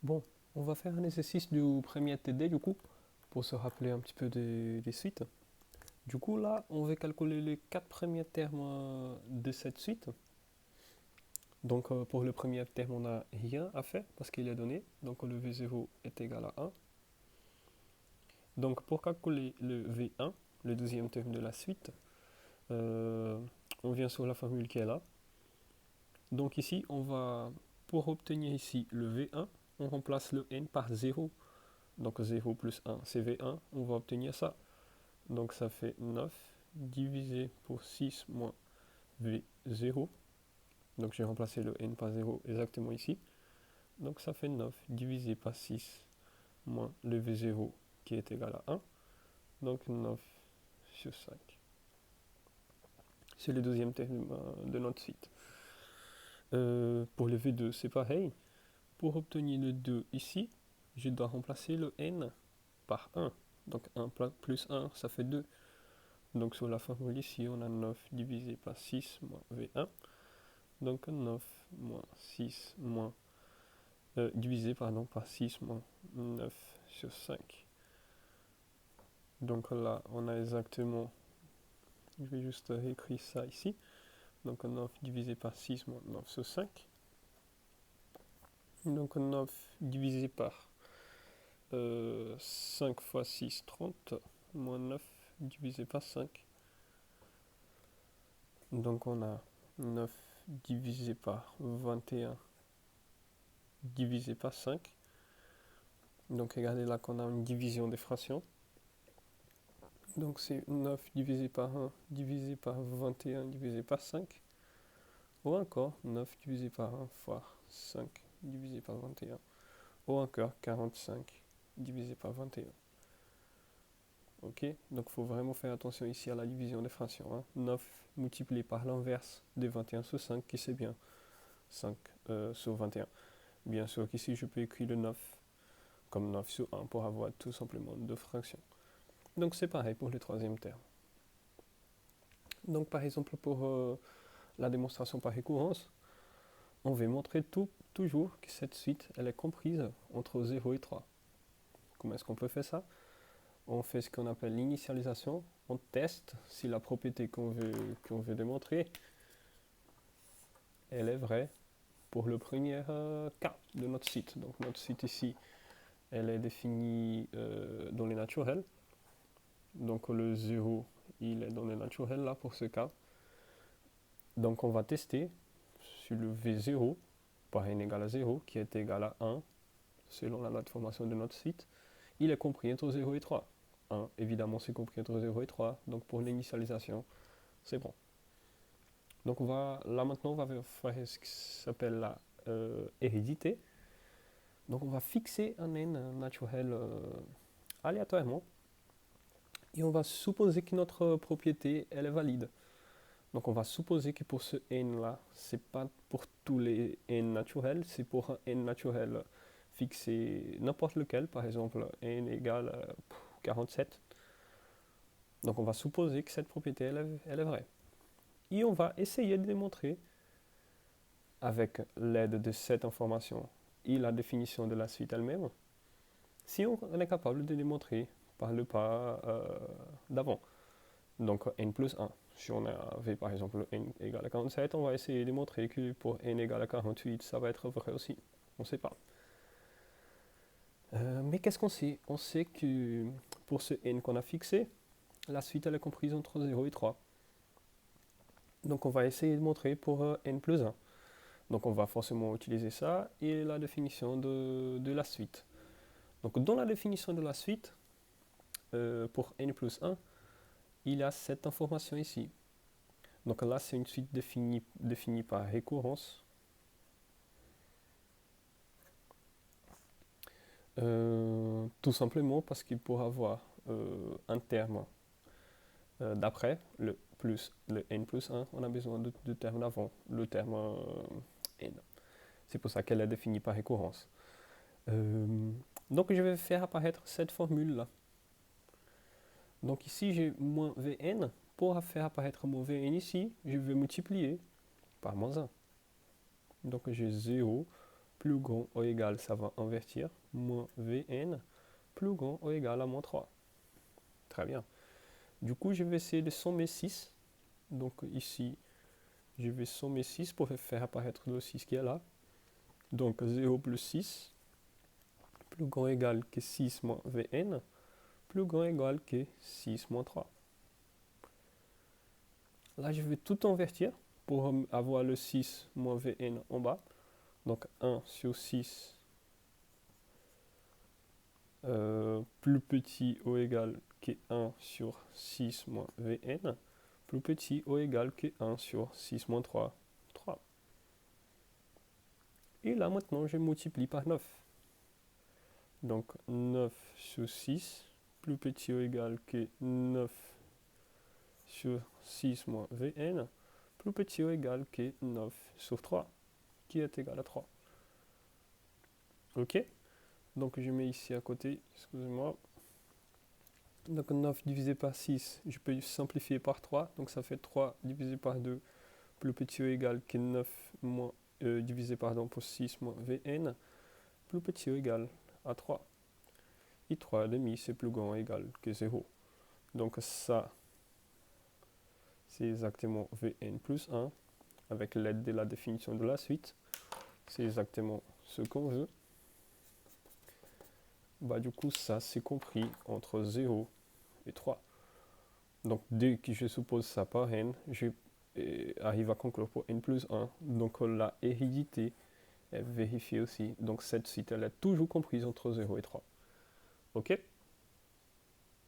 Bon, on va faire un exercice du premier TD du coup, pour se rappeler un petit peu des suites. Du coup, là, on va calculer les quatre premiers termes de cette suite. Donc, pour le premier terme, on n'a rien à faire parce qu'il est donné. Donc, le V0 est égal à 1. Donc, pour calculer le V1, le deuxième terme de la suite, euh, on vient sur la formule qui est là. Donc, ici, pour obtenir ici le V1, on remplace le n par 0. Donc 0 plus 1, c'est V1, on va obtenir ça. Donc ça fait 9 divisé pour 6 moins V0. Donc j'ai remplacé le n par 0 exactement ici. Donc ça fait 9 divisé par 6 moins le V0 qui est égal à 1. Donc 9 sur 5. C'est le deuxième terme de notre suite. Pour le V2, c'est pareil. Pour obtenir le 2 ici, je dois remplacer le n par 1. Donc 1 plus 1, ça fait 2. Donc sur la formule ici, on a 9 divisé par 6 moins V1. Donc 9 moins 6 moins divisé par 6 moins 9 sur 5. Donc là, on a exactement, je vais juste réécrire ça ici. Donc 9 divisé par 6 moins 9 sur 5. Donc 9 divisé par 5 fois 6, 30, moins 9 divisé par 5. Donc on a 9 divisé par 21 divisé par 5. Donc regardez là qu'on a une division des fractions. Donc c'est 9 divisé par 1 divisé par 21 divisé par 5. Ou encore 9 divisé par 1 fois 5 divisé par 21. Ou encore 45 divisé par 21. Ok, donc il faut vraiment faire attention ici à la division des fractions. 9 multiplié par l'inverse de 21 sur 5, qui c'est bien 5 sur 21. Bien sûr qu'ici je peux écrire le 9 comme 9 sur 1 pour avoir tout simplement deux fractions. Donc c'est pareil pour le troisième terme. Donc par exemple pour la démonstration par récurrence, on va montrer toujours que cette suite elle est comprise entre 0 et 3. Comment est-ce qu'on peut faire ça? On fait ce qu'on appelle l'initialisation, on teste si la propriété qu'on veut démontrer elle est vraie pour le premier cas de notre site. Donc notre site ici elle est définie dans les naturels. Donc le 0 il est dans les naturels là pour ce cas. Donc on va tester sur le V0 par n égale à 0 qui est égal à 1 selon la loi de formation de notre site. Il est compris entre 0 et 3. 1 évidemment c'est compris entre 0 et 3. Donc pour l'initialisation c'est bon. Donc là maintenant on va faire ce qui s'appelle la hérédité. Donc on va fixer un n naturel aléatoirement et on va supposer que notre propriété elle est valide. Donc on va supposer que pour ce n là, c'est pas pour tous les n naturels, c'est pour un n naturel fixé n'importe lequel, par exemple n égale 47. Donc on va supposer que cette propriété elle est vraie. Et on va essayer de démontrer avec l'aide de cette information et la définition de la suite elle-même, si on est capable de démontrer par le pas d'avant. Donc n plus 1. Si on avait par exemple n égale à 47, on va essayer de montrer que pour n égale à 48, ça va être vrai aussi. On ne sait pas. Mais qu'est-ce qu'on sait? On sait que pour ce n qu'on a fixé, la suite elle est comprise entre 0 et 3. Donc on va essayer de montrer pour n plus 1. Donc on va forcément utiliser ça et la définition de la suite. Donc dans la définition de la suite, pour n plus 1, il y a cette information ici. Donc là, c'est une suite définie par récurrence. Tout simplement parce qu'il pourra avoir un terme d'après, le n plus 1, on a besoin de terme d'avant, le terme n. C'est pour ça qu'elle est définie par récurrence. Donc je vais faire apparaître cette formule-là. Donc ici, j'ai moins Vn. Pour faire apparaître mon Vn ici, je vais multiplier par moins 1. Donc j'ai 0 plus grand ou égal, ça va invertir, moins Vn, plus grand ou égal à moins 3. Très bien. Du coup, je vais essayer de sommer 6. Donc ici, je vais sommer 6 pour faire apparaître le 6 qui est là. Donc 0 plus 6, plus grand ou égal que 6 moins Vn, plus grand ou égal que 6 moins 3. Là, je vais tout invertir pour avoir le 6 moins Vn en bas. Donc 1 sur 6 plus petit ou égal que 1 sur 6 moins Vn, plus petit ou égal que 1 sur 6 moins 3, 3. Et là, maintenant, je multiplie par 9. Donc 9 sur 6, plus petit ou égal que 9 sur 6 moins Vn, plus petit ou égal que 9 sur 3, qui est égal à 3. Ok? Donc je mets ici à côté, excusez-moi. Donc 9 divisé par 6, je peux simplifier par 3, donc ça fait 3 divisé par 2, plus petit ou égal que 9 moins, divisé par 6 moins Vn, plus petit ou égal à 3. Et 3,5 c'est plus grand ou égal que 0. Donc ça, c'est exactement Vn plus 1, avec l'aide de la définition de la suite. C'est exactement ce qu'on veut. Bah, du coup, ça, c'est compris entre 0 et 3. Donc, dès que je suppose ça par n, je arrive à conclure pour n plus 1. Donc, la hérédité est vérifiée aussi. Donc, cette suite, elle est toujours comprise entre 0 et 3. OK?